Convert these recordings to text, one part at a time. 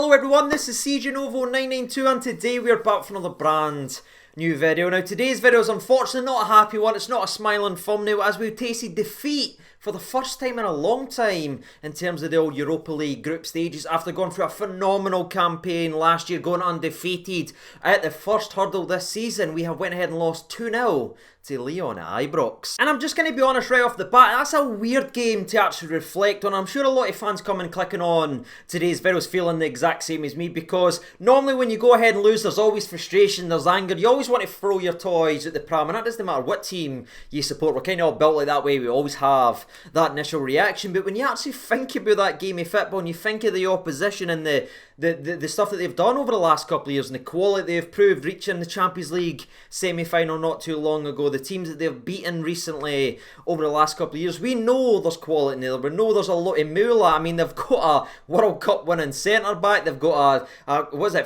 Hello everyone, this is CJNovo992 and today we are back for another brand new video. Now today's video is unfortunately not a happy one, it's not a smiling thumbnail as we've tasted defeat for the first time in a long time in terms of the old Europa League group stages after going through a phenomenal campaign last year, going undefeated at the first hurdle this season. We have went ahead and lost 2-0 to Lyon at Ibrox. And I'm just going to be honest right off the bat, that's a weird game to actually reflect on. I'm sure a lot of fans coming clicking on today's videos feeling the exact same as me, because normally when you go ahead and lose there's always frustration, there's anger, you always want to throw your toys at the pram, and that doesn't matter what team you support. We're kind of all built like that way, we always have that initial reaction. But when you actually think about that game of football and you think of the opposition and the stuff that they've done over the last couple of years and the quality they've proved, reaching the Champions League semi-final not too long ago, the teams that they've beaten recently over the last couple of years, we know there's quality in there. We know there's a lot of moolah. I mean, they've got a World Cup winning centre-back, they've got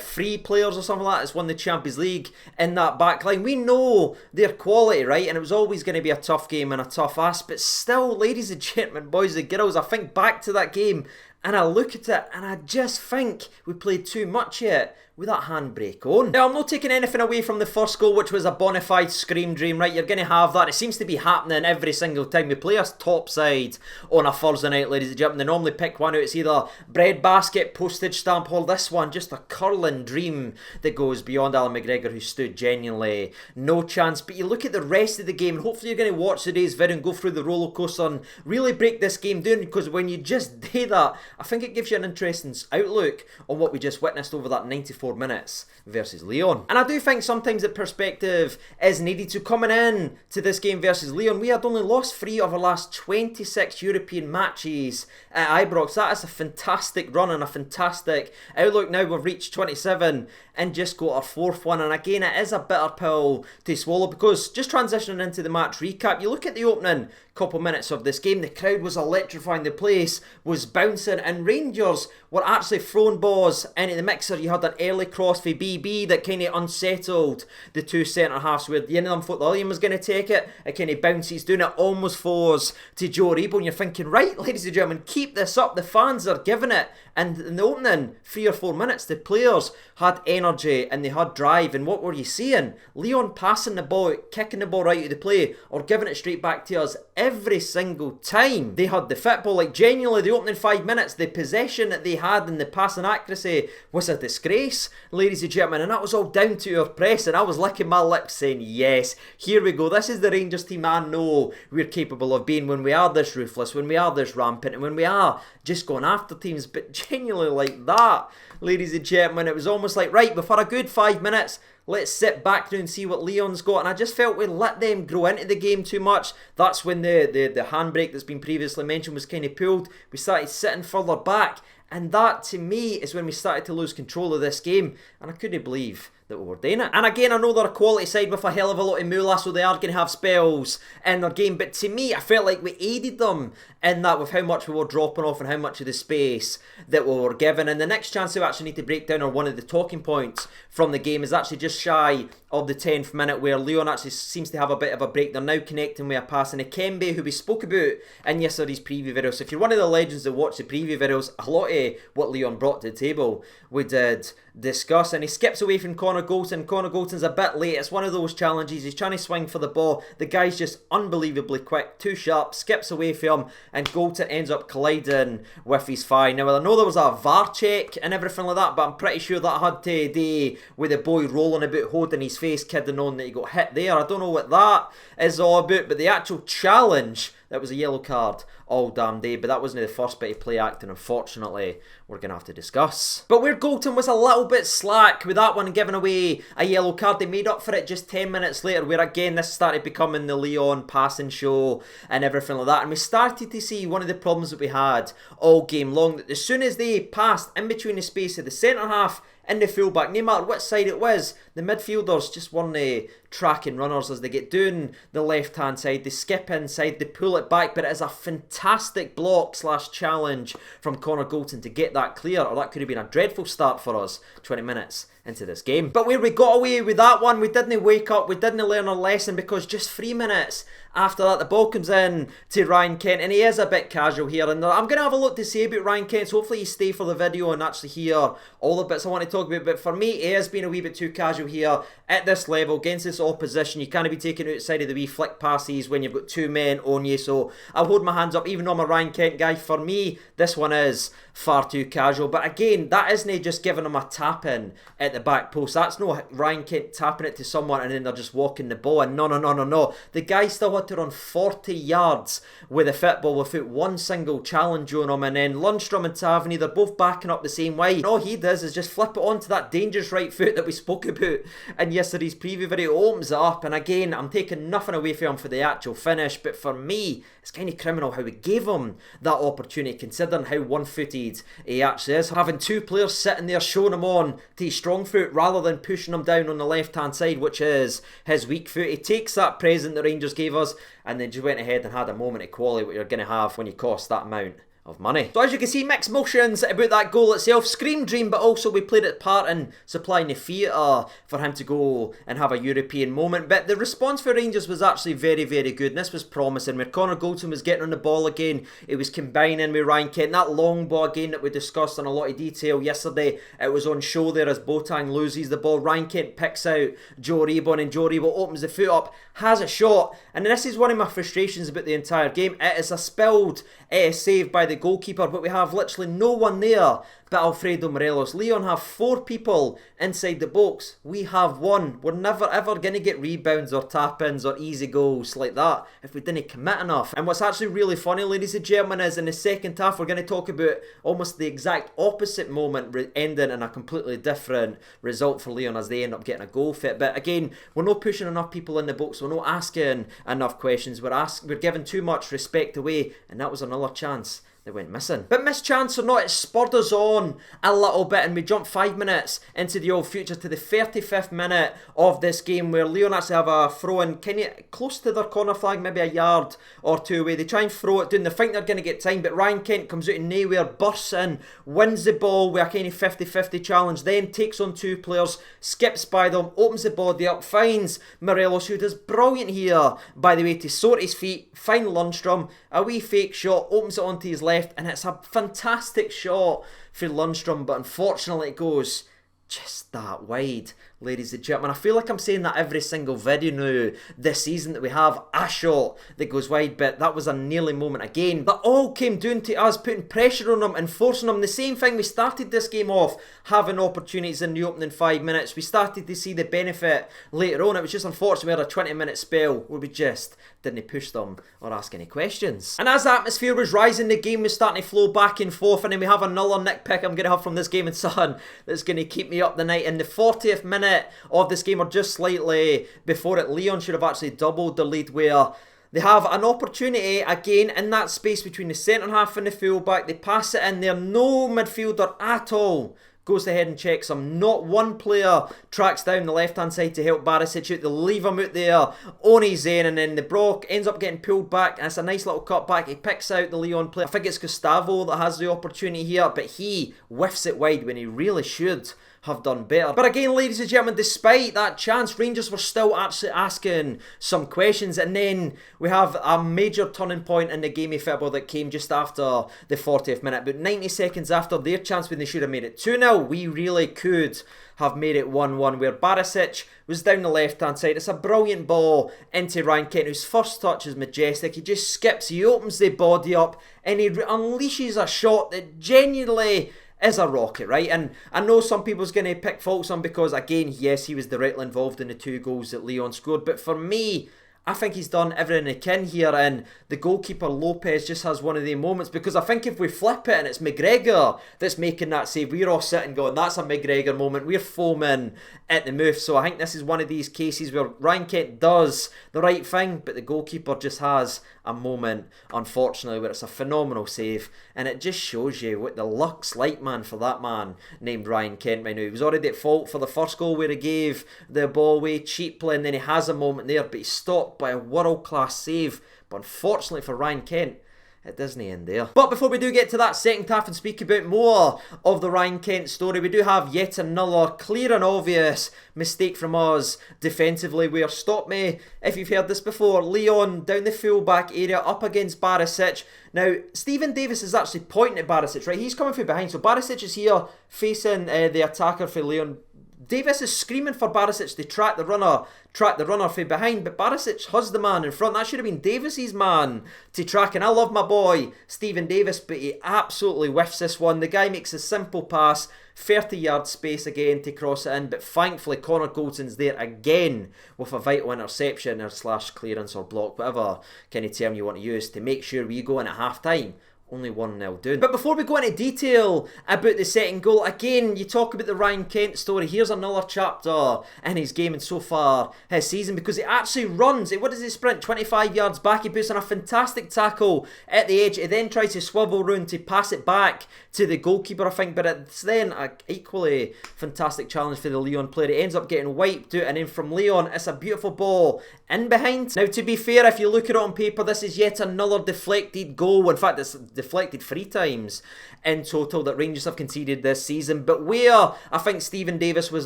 three players or something like that that's won the Champions League in that back line. We know their quality, right? And it was always going to be a tough game and a tough ask, but still, ladies and gentlemen, boys and girls, I think back to that game and I look at it and I just think we played too much yet with that handbrake on. Now, I'm not taking anything away from the first goal, which was a bona fide scream dream, right? You're going to have that. It seems to be happening every single time we play a top side on a Thursday night, ladies and gentlemen. They normally pick one out. It's either breadbasket, postage stamp, or this one, just a curling dream that goes beyond Alan McGregor, who stood genuinely no chance. But you look at the rest of the game, and hopefully you're going to watch today's video and go through the roller coaster and really break this game down, because when you just do that, I think it gives you an interesting outlook on what we just witnessed over that 94 minutes versus Lyon. And I do think sometimes that perspective is needed. So coming in to this game versus Lyon, we had only lost 3 of our last 26 European matches at Ibrox. That is a fantastic run and a fantastic outlook. Now we've reached 27 and just got our 4th one, and again it is a bitter pill to swallow, because just transitioning into the match recap, you look at the opening couple minutes of this game, the crowd was electrifying, the place was bouncing, and Rangers were actually throwing balls into the mixer. You had an early cross for BB that kind of unsettled the two centre halves, where the end of them thought Lyon was going to take it. It kind of bounces down, it almost falls to Joe Rebo, and you're thinking, right, ladies and gentlemen, keep this up, the fans are giving it. And in the opening 3 or 4 minutes, the players had energy and they had drive, and what were you seeing? Lyon passing the ball out, kicking the ball right out of the play, or giving it straight back to us every single time. They had the football, like genuinely the opening 5 minutes, the possession that they had and the passing accuracy was a disgrace, ladies and gentlemen, and that was all down to our press, and I was licking my lips saying, yes, here we go, this is the Rangers team I know we're capable of being when we are this ruthless, when we are this rampant, and when we are just going after teams. But genuinely like that, ladies and gentlemen, it was almost like, right, we've had a good 5 minutes, let's sit back now and see what Lyon's got. And I just felt we let them grow into the game too much. That's when the handbrake that's been previously mentioned was kind of pulled. We started sitting further back, and that to me is when we started to lose control of this game, and I couldn't believe that we were doing it. And again, I know they're a quality side with a hell of a lot of moolah, so they are going to have spells in their game, but to me, I felt like we aided them in that with how much we were dropping off and how much of the space that we were given. And the next chance we actually need to break down, or one of the talking points from the game, is actually just shy of the 10th minute, where Lyon actually seems to have a bit of a break. They're now connecting with a pass, and Ikembe, who we spoke about in yesterday's preview video. So if you're one of the legends that watch the preview videos, a lot of what Lyon brought to the table we did discuss, and he skips away from Connor Golton. Connor Golton's a bit late, it's one of those challenges, he's trying to swing for the ball, the guy's just unbelievably quick, too sharp, skips away from him, and Golton ends up colliding with his thigh. Now I know there was a VAR check and everything like that, but I'm pretty sure that had to do with the boy rolling about, holding his face, kidding on that he got hit there. I don't know what that is all about, but the actual challenge, that was a yellow card all damn day, but that wasn't the first bit of play acting, unfortunately, we're going to have to discuss. But where Golton was a little bit slack with that one, giving away a yellow card, they made up for it just 10 minutes later, where again this started becoming the Lyon passing show and everything like that, and we started to see one of the problems that we had all game long, that as soon as they passed in between the space of the centre half and the fullback, no matter which side it was, the midfielders just weren't tracking runners as they get down the left hand side, they skip inside, they pull it back, but it is a fantastic block slash challenge from Connor Golton to get that clear, or that could have been a dreadful start for us 20 minutes into this game. But where we got away with that one, we didn't wake up, we didn't learn our lesson, because just 3 minutes after that, the ball comes in to Ryan Kent, and he is a bit casual here. And I'm going to have a lot to say about Ryan Kent, so hopefully you stay for the video and actually hear all the bits I want to talk about. But for me, he has been a wee bit too casual here at this level against this opposition. You can't be taken outside of the wee flick passes when you've got two men on you. So I'll hold my hands up, even though I'm a Ryan Kent guy. For me, this one is far too casual. But again, that isn't just giving him a tap in at the back post. That's no Ryan Kent tapping it to someone and then they're just walking the ball. And no. The guy still had to run 40 yards with a football without one single challenge on him. And then Lundstrom and Tavernier, they're both backing up the same way. And all he does is just flip it onto that dangerous right foot that we spoke about in yesterday's preview video. It opens it up, and again, I'm taking nothing away from him for the actual finish, but for me, it's kind of criminal how we gave him that opportunity, considering how one-footed he actually is. Having two players sitting there showing him on to his strong foot rather than pushing him down on the left-hand side, which is his weak foot. He takes that present the Rangers gave us and then just went ahead and had a moment of quality, what you're going to have when you cost that amount of money. So as you can see, mixed emotions about that goal itself. Scream dream, but also we played its part in supplying the theatre for him to go and have a European moment. But the response for Rangers was actually very, very good, and this was promising. When Connor Goldson was getting on the ball again, it was combining with Ryan Kent. That long ball again that we discussed in a lot of detail yesterday, it was on show there as Boateng loses the ball. Ryan Kent picks out Joe Rebo, and Joe Rebo opens the foot up, has a shot, and this is one of my frustrations about the entire game. It is a spilled save by the goalkeeper, but we have literally no one there but Alfredo Morelos. Lyon have 4 people inside the box. We have 1. We're never ever going to get rebounds or tap-ins or easy goals like that if we didn't commit enough. And what's actually really funny, ladies and gentlemen, is in the second half we're going to talk about almost the exact opposite moment ending in a completely different result for Lyon as they end up getting a goal fit. But again, we're not pushing enough people in the box. We're not asking enough questions. We're giving too much respect away, and that was another chance that went missing. But mischance or not, it spurred us on a little bit, and we jumped 5 minutes into the old future to the 35th minute of this game, where Lyon actually have a throw in kind of close to their corner flag, maybe a yard or two away. They try and throw it down. They think they're going to get time, but Ryan Kent comes out of nowhere, bursts in, wins the ball with a kind of 50-50 challenge, then takes on 2 players, skips by them, opens the body up, finds Morelos, who does brilliant here, by the way, to sort his feet, find Lundstrom, a wee fake shot, opens it onto his left, and it's a fantastic shot for Lundstrom, but unfortunately it goes just that wide, ladies and gentlemen. I feel like I'm saying that every single video now this season, that we have a shot that goes wide, but that was a nearly moment again. That all came down to us putting pressure on them and forcing them. The same thing, we started this game off having opportunities in the opening 5 minutes. We started to see the benefit later on. It was just unfortunate we had a 20-minute spell where we just didn't push them or ask any questions. And as the atmosphere was rising, the game was starting to flow back and forth, and then we have another nitpick I'm going to have from this game and son that's going to keep me up the night. In the 40th minute of this game, or just slightly before it, Lyon should have actually doubled the lead, where they have an opportunity again in that space between the centre half and the full-back. They pass it in there, no midfielder at all goes ahead and checks him. Not one player tracks down the left-hand side to help Barisic out. They leave him out there on his own, and then the Brock ends up getting pulled back, and it's a nice little cut back. He picks out the Lyon player. I think it's Gustavo that has the opportunity here, but he whiffs it wide when he really should have done better. But again, ladies and gentlemen, despite that chance, Rangers were still actually asking some questions, and then we have a major turning point in the game of football that came just after the 40th minute. About 90 seconds after their chance when they should have made it 2-0, we really could have made it 1-1, where Barisic was down the left-hand side. It's a brilliant ball into Ryan Kent, whose first touch is majestic. He just skips, he opens the body up, and he unleashes a shot that genuinely is a rocket, right? And I know some people's going to pick faults on because, again, yes, he was directly involved in the 2 goals that Lyon scored, but for me, I think he's done everything he can here, and the goalkeeper Lopez just has one of the moments, because I think if we flip it and it's McGregor that's making that save, we're all sitting going, that's a McGregor moment, we're foaming at the mouth. So I think this is one of these cases where Ryan Kent does the right thing, but the goalkeeper just has a moment, unfortunately, where it's a phenomenal save, and it just shows you what the luck's like, man, for that man named Ryan Kent right now. He was already at fault for the first goal where he gave the ball away cheaply, and then he has a moment there, but he's stopped by a world-class save. But unfortunately for Ryan Kent, it doesn't end there. But before we do get to that second half and speak about more of the Ryan Kent story, we do have yet another clear and obvious mistake from us defensively where, stop me if you've heard this before, Lyon down the full-back area up against Barisic. Now, Stephen Davis is actually pointing at Barisic, right? He's coming from behind, so Barisic is here facing the attacker for Lyon. Davis is screaming for Barisic to track the runner from behind, but Barisic has the man in front. That should have been Davis's man to track, and I love my boy Stephen Davis, but he absolutely whiffs this one. The guy makes a simple pass, 30-yard space again to cross it in, but thankfully Connor Goldson's there again with a vital interception or slash clearance or block, whatever kind of term you want to use, to make sure we go in at half-time only 1-0 down. But before we go into detail about the second goal, again, you talk about the Ryan Kent story. Here's another chapter in his game and so far his season, because he actually runs. What does he sprint? 25 yards back. He puts on a fantastic tackle at the edge. He then tries to swivel round to pass it back to the goalkeeper, I think, but it's then an equally fantastic challenge for the Lyon player. He ends up getting wiped out, and then from Lyon, it's a beautiful ball in behind. Now, to be fair, if you look at it on paper, this is yet another deflected goal. In fact, it's deflected 3 times in total that Rangers have conceded this season, but where I think Stephen Davis was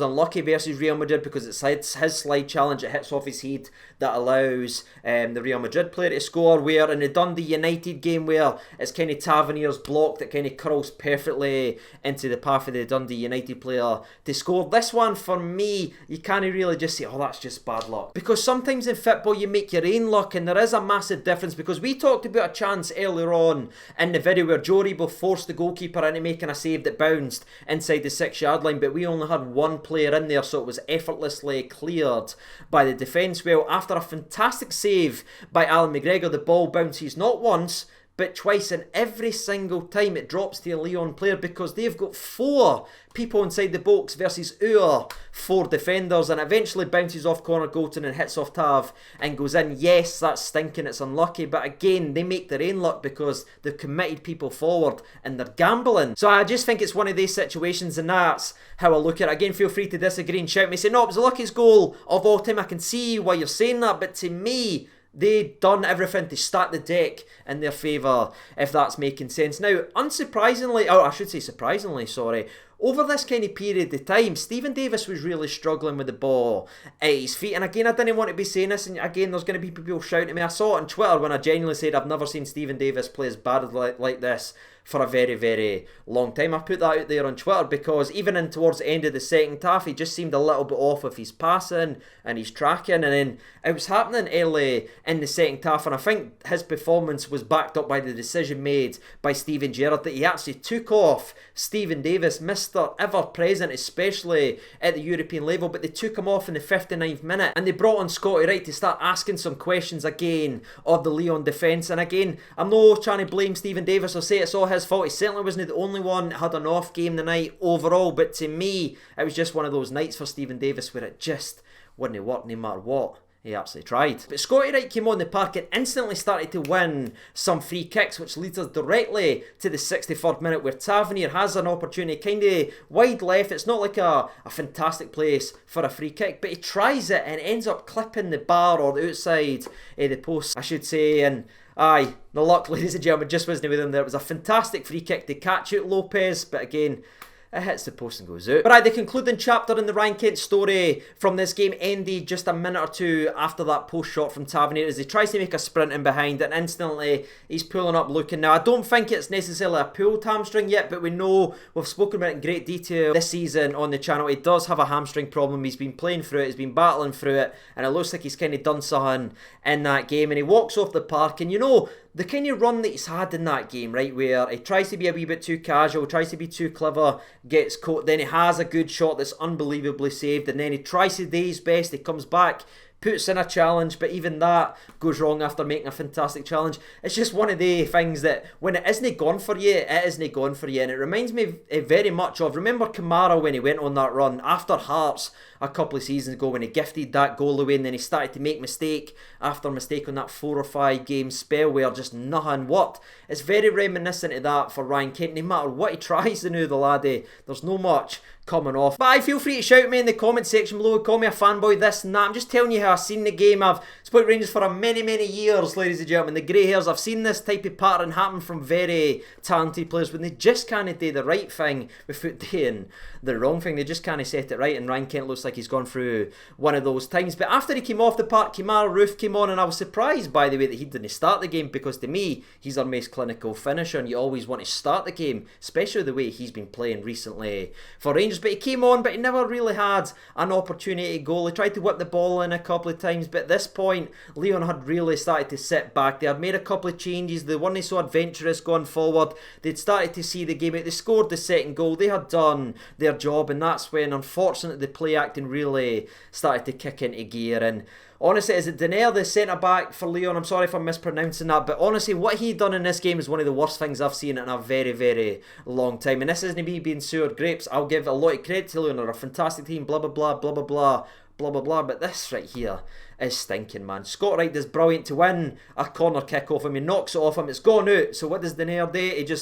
unlucky versus Real Madrid, because it's his slide challenge, it hits off his head, that allows the Real Madrid player to score, where in the Dundee United game where it's kind of Tavernier's block that kind of curls perfectly into the path of the Dundee United player to score. This one, for me, you can't really just say, oh, that's just bad luck, because sometimes in football you make your own luck, and there is a massive difference, because we talked about a chance earlier on in the video where Joe Rebo forced the goalkeeper into making a save that bounced inside the 6-yard line, but we only had one player in there, so it was effortlessly cleared by the defence. Well, after a fantastic save by Alan McGregor, the ball bounces not once but twice, and every single time it drops to a Lyon player, because they've got 4 people inside the box versus our 4 defenders, and eventually bounces off Connor Golden and hits off Tav and goes in. Yes, that's stinking, it's unlucky, but again, they make their own luck because they've committed people forward and they're gambling. So I just think it's one of these situations, and that's how I look at it. Again, feel free to disagree and shout me, say, no, it was the luckiest goal of all time. I can see why you're saying that, but to me, they done everything to stack the deck in their favour, if that's making sense. Now, unsurprisingly, or I should say surprisingly, sorry, over this kind of period of time, Stephen Davis was really struggling with the ball at his feet. And again, I didn't want to be saying this, and again, there's going to be people shouting at me. I saw it on Twitter when I genuinely said I've never seen Stephen Davis play as bad like this for a very, very long time. I put that out there on Twitter because even in towards the end of the second half, he just seemed a little bit off with his passing and his tracking, and then it was happening early in the second half, and I think his performance was backed up by the decision made by Steven Gerrard that he actually took off Stephen Davis, Mr. Ever-Present, especially at the European level, but they took him off in the 59th minute and they brought on Scotty Wright to start asking some questions again of the Lyon defence. And again, I'm not trying to blame Stephen Davis or say it's all his fault. He certainly wasn't the only one that had an off game the night overall, but to me, it was just one of those nights for Stephen Davis where it just wouldn't work no matter what he absolutely tried. But Scotty Wright came on the park and instantly started to win some free kicks, which leads us directly to the 63rd minute where Tavernier has an opportunity, kind of wide left. It's not like a fantastic place for a free kick, but he tries it and ends up clipping the bar or the outside of the post, I should say. And aye, the luck, ladies and gentlemen, just wasn't with him there. It was a fantastic free kick to catch out Lopez, but again, it hits the post and goes out. But the concluding chapter in the Ryan Kent story from this game ended just a minute or two after that post shot from Tavernier as he tries to make a sprint in behind, and instantly he's pulling up looking. Now, I don't think it's necessarily a pulled hamstring yet, but we know, we've spoken about it in great detail this season on the channel, he does have a hamstring problem. He's been playing through it, he's been battling through it, and it looks like he's kind of done something in that game, and he walks off the park, and you know, the kind of run that he's had in that game, right, where he tries to be a wee bit too casual, tries to be too clever, gets caught, then he has a good shot that's unbelievably saved, and then he tries to do his best, he comes back, puts in a challenge, but even that goes wrong after making a fantastic challenge. It's just one of the things that when it isn't gone for you, it isn't gone for you. And it reminds me very much of, remember Kamara when he went on that run after Hearts a couple of seasons ago when he gifted that goal away, and then he started to make mistake after mistake on that 4 or 5 game spell where just nothing worked. It's very reminiscent of that for Ryan Kent. No matter what he tries to do, the laddie, there's no much coming off. But I feel free to shout me in the comment section below, call me a fanboy, this and that. I'm just telling you how I've seen the game. I've supported Rangers for many years, ladies and gentlemen. The grey hairs, I've seen this type of pattern happen from very talented players when they just can't do the right thing without doing the wrong thing. They just can't set it right, and Ryan Kent looks like he's gone through one of those times. But after he came off the park, Kemar Roofe came on, and I was surprised, by the way, that he didn't start the game, because to me, he's our most clinical finisher, and you always want to start the game, especially the way he's been playing recently for Rangers. But he came on, but he never really had an opportunity to goal. He tried to whip the ball in a couple of times, but at this point, Lyon had really started to sit back. They had made a couple of changes. They weren't so adventurous going forward. They'd started to see the game out. They scored the second goal. They had done their job, and that's when, unfortunately, the play acting really started to kick into gear. And honestly, is it Denaire, the centre-back for Lyon? I'm sorry if I'm mispronouncing that, but honestly, what he done in this game is one of the worst things I've seen in a very long time. And this isn't me being sour grapes. I'll give a lot of credit to Lyon. They're a fantastic team, blah, blah, blah, blah, blah, blah, blah, blah, blah. But this right here is stinking, man. Scott Wright does brilliant to win a corner kick off him. He knocks it off him. It's gone out. So what does Denaire do?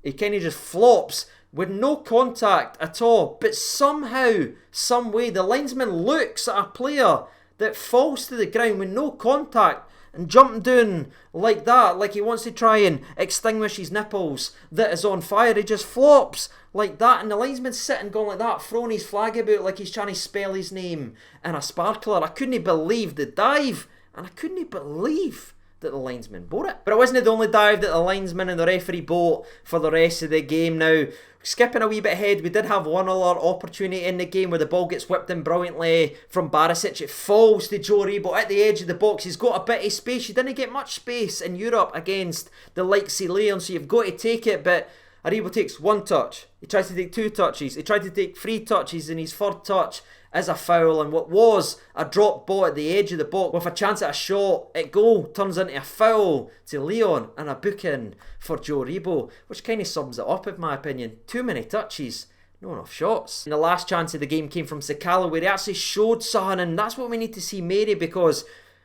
He kind of just flops with no contact at all. But somehow, some way, the linesman looks at a player that falls to the ground with no contact and jumping down like that, like he wants to try and extinguish his nipples that is on fire. He just flops like that, and the linesman's sitting going like that, throwing his flag about like he's trying to spell his name in a sparkler. I couldn't believe the dive, and I couldn't believe that the linesman bought it. But it wasn't the only dive that the linesman and the referee bought for the rest of the game. Now, skipping a wee bit ahead, we did have one other opportunity in the game where the ball gets whipped in brilliantly from Barisic. It falls to Joe Rebo at the edge of the box. He's got a bit of space. You didn't get much space in Europe against the likes of Lyon, so you've got to take it. But Aribo takes one touch. He tries to take 2 touches. He tried to take 3 touches, and his third touch is a foul. And what was a drop ball at the edge of the box with a chance at a shot at goal turns into a foul to Lyon and a booking for Joe Rebo, which kind of sums it up in my opinion. Too many touches, not enough shots. And the last chance of the game came from Sakala, where he actually showed something, and that's what we need to see Mary, because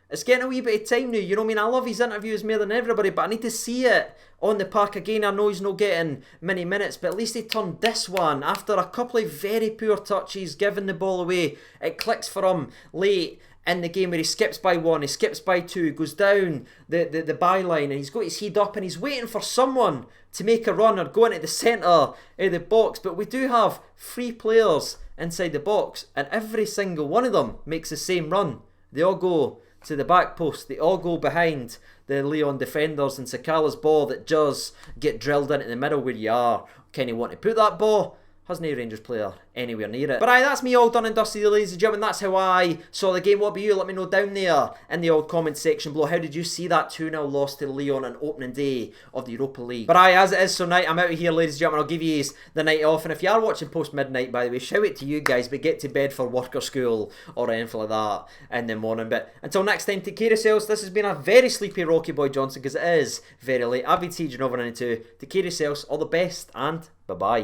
it's getting a wee bit of time now. You know what I mean? I love his interviews more than everybody, but I need to see it on the park again. I know he's not getting many minutes, but at least he turned this one after a couple of very poor touches, giving the ball away. It clicks for him late in the game where he skips by 1, he skips by 2, goes down the byline, and he's got his head up and he's waiting for someone to make a run or go into the centre of the box. But we do have 3 players inside the box, and every single one of them makes the same run. They all go to the back post. They all go behind the Lyon defenders, and Sakala's ball that does get drilled into the middle where you are kind of want to put that ball has no Rangers player anywhere near it. But aye, that's me all done and dusty, ladies and gentlemen. That's how I saw the game. What about you? Let me know down there in the old comment section below. How did you see that 2-0 loss to Lyon on opening day of the Europa League? But aye, as it is tonight, I'm out of here, ladies and gentlemen. I'll give you the night off. And if you are watching post midnight, by the way, shout out to you guys, but get to bed for work or school or anything like that in the morning. But until next time, take care of yourselves. This has been a very sleepy Rocky Boy Johnson, because it is very late. I've been CJ over 92. Take care of yourselves. All the best, and bye-bye.